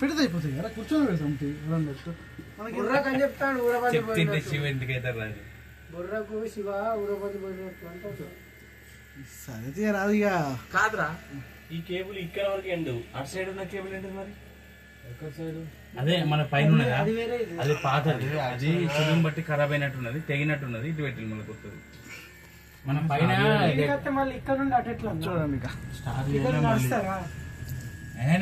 పెడితే అయిపోతుంది కదా కూర్చొని పెడతాం బుర్రకు అని చెప్తాడు బుర్రకు శివ ఊరపతి పోయినట్టు అంటే సరే రాదు ఇక కాదురా ఈ కేబుల్ ఇక్కడ వరకు ఎండు అటు సైడ్ ఉన్న కేబుల్ ఏంటి మరి అదే మన పైన అది పాతది అది సులుం బట్టి ఖరాబ్ అయినట్టున్నది తెగినట్టున్నది ఇటు పెట్టి మనకు వస్తుంది మన పైన మళ్ళీ ఇక్కడ నుండి అటు ఎట్లా చూడండి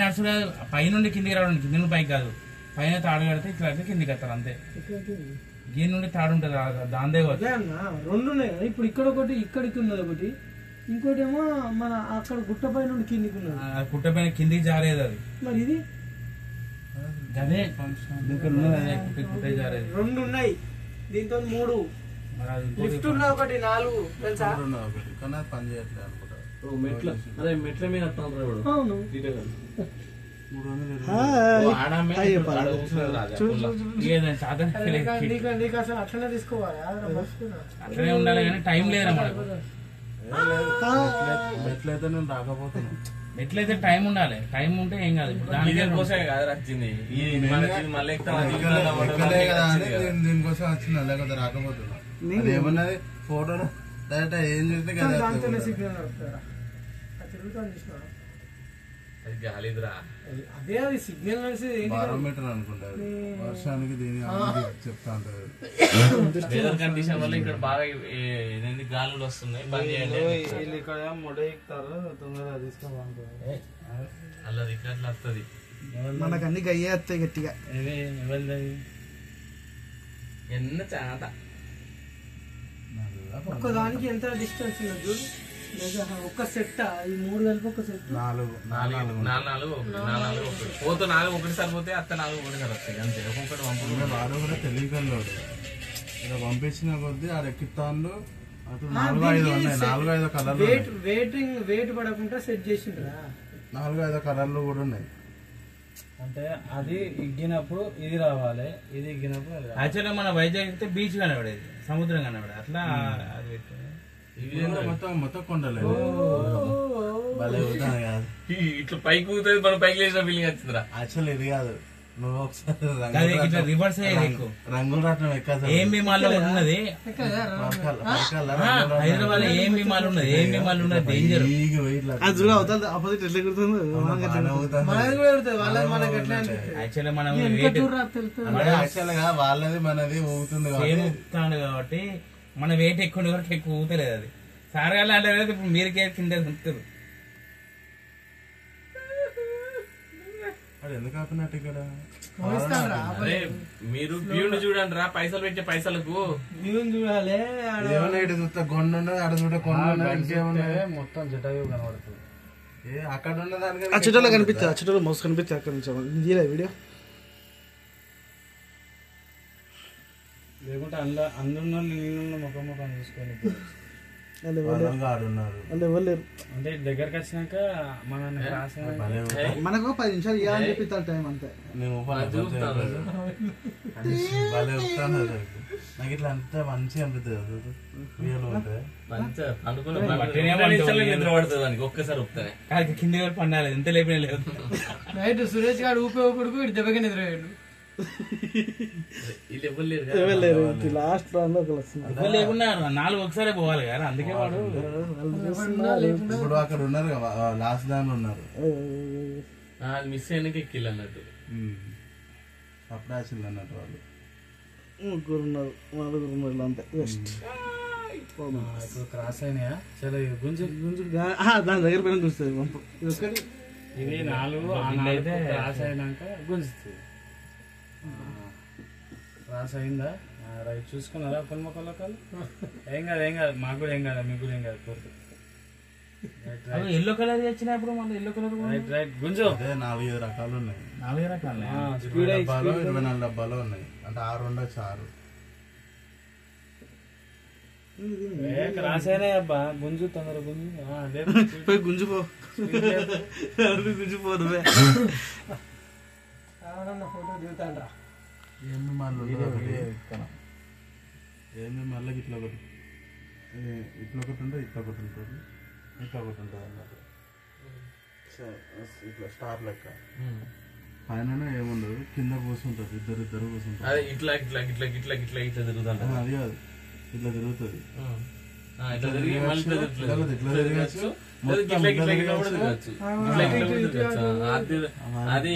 నడుచు కాదు పైనుండి కిందికి రావడం కింద నుండి పైకి కాదు పైన తాడు కడితే ఇట్లా అయితే కిందికి వస్తారు అంతే దీని నుండి తాడు ఉంటుంది దాందే రెండు ఉన్నాయి ఇప్పుడు ఇక్కడ ఒకటి ఇక్కడికి ఉన్నది ఒకటి ఇంకోటి ఏమో మన అక్కడ గుట్ట పై నుండి కిందికి ఉన్నది గుట్ట పైన కిందికి జారేది అది మరి ఇది అదే గుట్ట జారేది రెండు ఉన్నాయి దీంతో మూడు లిఫ్ట్ ఉన్న ఒకటి నాలుగు తెలుసా పని చేయట్లేదు అనుకుంటా మెట్ల అదే మెట్ల మీద అవును అట్లనే తీసుకోవాలా అట్లనే ఉండాలి కానీ టైం లేదా మనకు మెట్లయితే నేను రాకపోతున్నాను ఎట్లయితే టైం ఉండాలి టైం ఉంటే ఏం కాదు దీనికోసం వచ్చింది లేకపోతే రాకపోతున్నా ఏమన్నది ఫోటోలో డైరెక్ట్ ఏం చేస్తే అదే అది సిగ్నల్ బారోమీటర్ అనుకుంటారు వర్షానికి దీని చెప్తా ఉంటారు వెదర్ కండిషన్ వల్ల ఇక్కడ బాగా గాలులు వస్తున్నాయి వీళ్ళు ఇక్కడ మొడ ఎక్కుతారు తొందరగా తీసుకోవాలి అలా రికార్డులు వస్తుంది మనకు అన్ని గయ్యే వస్తాయి గట్టిగా ఎన్న చాత ఒక్కదానికి ఎంత డిస్టెన్స్ ఉన్నది ఒక్క సెట్ ఈ మూడు కలిపి ఒక సెట్ నాలుగు పోతే నాలుగు ఒకటిసారి పోతే అత్త నాలుగు ఒకటిసారి వస్తాయి అంతే ఒక్కొక్కటి పంపు వాడు కూడా తెలియగలడు ఇలా పంపించిన కొద్దీ ఆడ ఎక్కిస్తాను అటు 4-5 కలర్లు వెయిట్ పడకుండా సెట్ చేసిండ్రా 4-5 కలర్లు కూడా ఉన్నాయి అంటే అది ఇగ్గినప్పుడు ఇది రావాలి ఇది ఇగ్గినప్పుడు యాక్చువల్గా మన వైజాగ్ అయితే బీచ్ కనబడేది సముద్రం కనబడేది అట్లా అది మొత్తం కొండలేదు భలే అవుతాను కాదు ఇట్లా పైకి ఊగుతుంది మనం పైకి లేచిన ఫీలింగ్ వచ్చిందిరా యాక్చువల్ ఇది కాదు నువ్వు ఒకసారి రివర్స్ రంగుల రాట్నం ఎక్కాలి ఏం విమాల్లో ఉన్నది హైదరాబాద్ ఏం విమాలు ఉన్నది ఏం విమాలు ఉన్నది డేంజర్ ఆపోజిట్ ఎట్లా కుడుతుంది యాక్చువల్లీ మనం యాక్చువల్ గా వాళ్ళది మనది ఊగుతుంది కాబట్టి మన వెయిట్ ఎక్కువ కాబట్టి ఎక్కువ ఊతలేదు అది సారగాలి అంటే ఇప్పుడు మీరుకే కింద ఉంటుంది ఎందుకు ఆపినట్టు ఇక్కడ మీరు వ్యూని చూడండి రా పైసలు పెట్టే పైసలకు వ్యూని చూడాలి ఇటు చూస్తే కొండ ఉన్నది అక్కడ చూడ కొండ మొత్తం జటాయు కనబడుతుంది అక్కడ ఉన్నదానికి ఆ చెట్టులో కనిపిస్తుంది ఆ చెట్టులో మోసు కనిపిస్తుంది అక్కడ నుంచి వీడియో లేకుంటే అందులో నీళ్ళ ముఖం చూసుకొని అంటే దగ్గరకు వచ్చినాక మనకు 10 నిమిషాలు ఇవ్వాలని చెప్పి టైం అంతే నాకు ఇట్లా అంతా మంచిగా అనిపిస్తుంది ఒక్కసారి కింద పండాలి ఎంత లేపిన లేదు నైట్ సురేష్ గారు ఊపే ఊపుడుకు ఇటు దెబ్బకి నిద్రపోయాడు లాస్ట్ లేకున్నా 4 ఒకసారి పోవాలి కదా అందుకే వాడు ఇప్పుడు అక్కడ ఉన్నారు లాస్ట్ దాంట్లో ఉన్నారు మిస్ అయినాక ఎక్కిల్ అన్నట్టు అప్పుడు వచ్చింది అన్నట్టు వాళ్ళు ముగ్గురు ఉన్నారు 4 ఉన్నారు అంతే జస్ట్ ఇప్పుడు క్రాస్ అయినాయా చాలా గుంజు దాని దగ్గర పైన గుంజుతుంది పంపు ఇవి 4 క్రాస్ అయినాక గుంజుతుంది క్రాస్ అయిందా రైట్ చూసుకున్నారా ఒకరి మొక్కలు ఏం కాదు మాకు కూడా ఏం కాదు మీకు కూడా ఏం కాదు ఎల్లో కలర్ వచ్చినప్పుడు మన ఎల్లో కలర్ రైట్ గుంజు 4-5 రకాలు ఉన్నాయి 4 రకాలు 24 డబ్బాలు ఉన్నాయి అంటే 6 ఉండొచ్చు 6 క్రాస్ అయినాయి అబ్బా గుంజు తొందర గుంజు గుంజుపో గుంజుపోదు ఫోటో దిగుతాండ్రా ఏమి మళ్ళీ ఇట్లా ఒకటి ఉంటుంది ఇట్లా ఒకటి ఉంటుంది ఇట్లా ఒకటి ఉంటుంది అన్నట్టు ఇట్లా స్టార్ లెక్క పైన ఏముండదు, కింద కూర్చుంటారు, ఇద్దరు కూర్చుంటారు. అదే ఇట్లా ఇట్లా ఇట్లా ఇట్లా ఇట్లా ఇట్లా తిరుగుతుంట. అది కాదు, ఇట్లా తిరుగుతుంది. ఇట్లా తిరిగి మళ్ళీ ఇట్లా తిరగచ్చు. ఇట్లా తిరగచ్చు, ఇట్లా ఇట్లా ఇట్లా కూడా తిరగచ్చు. ఇట్లా ఇట్లా కూడా తిరగచ్చు. అది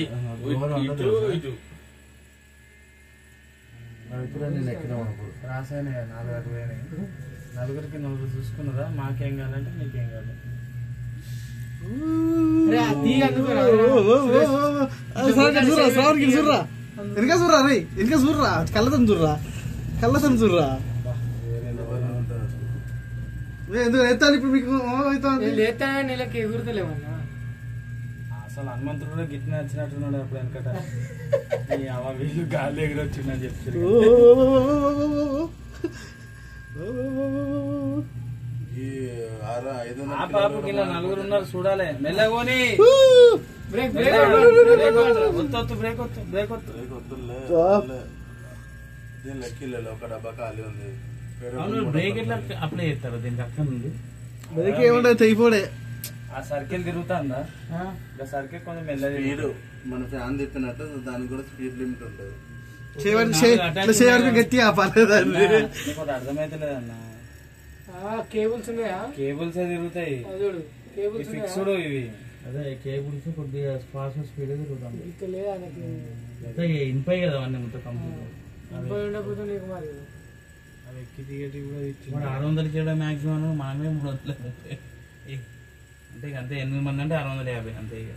ఇటు ఇటు. నేను ఎక్కినాం అప్పుడు రాసాయన 4 పోయినాయి. నలుగురికి 4 చూసుకున్నారా? మాకేం కావాలంటే నీకేం కావాలి. వెనక చూర్రా రే, వెనక చూర్రా, కళ్ళతను చూర్రా, కళ్ళతను చూర్రా. ఎందుకు ఎత్తాను ఇప్పుడు మీకు? నీళ్ళకి ఎగురుతలేమన్నా. అసలు హనుమంతుడు కూడా గిట్న వచ్చినట్టున్నాడు అప్పుడు వెనకట. వీళ్ళు గాలి ఎగురొచ్చిందని చెప్తారు. ఆ పాపకి ఇలా 4 ఉన్నారు చూడాలి. మెల్లగోని బ్రేక్ లెక్కిలేదు, ఒక డబ్బా ఖాళీ ఉంది. బ్రేక్ ఎట్లా అప్లై చేస్తారు దీనికి? అక్కడ ఉంది బ్రేక్ ఏముండదు, తెగిపోడే. ఆ సర్కిల్ తిరుగుతుందా? సర్కిల్ కొంచెం మెల్లగా. మన ఫ్యాన్ తిప్పినట్టు దానికి కూడా స్పీడ్ లిమిట్ ఉంటుంది. గట్టిగా పర్లేదండి. అర్థమైతే లేదన్న. కేబుల్స్ ఉన్నాయా? కేబుల్స్ తిరుగుతాయి, ఫిక్స్డ్ ఇవి. అదే కేబుల్స్ కొద్దిగా ఫాస్ట్ స్పీడ్ తిరుగుతాం. ఇంపై కదా అవన్నీ మొత్తం కంప్లీట్. అవి ఎక్కి దిగటి కూడా 600 కిలో మాక్సిమం, మనమే 330. అంటే ఇక అంతే, 8 మంది అంటే 650 అంతే. ఇక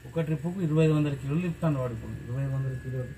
ఒక ట్రిప్కు 2500 కిలోలు ఇస్తాను వాడు. ఇప్పుడు 2500 కిలోలు.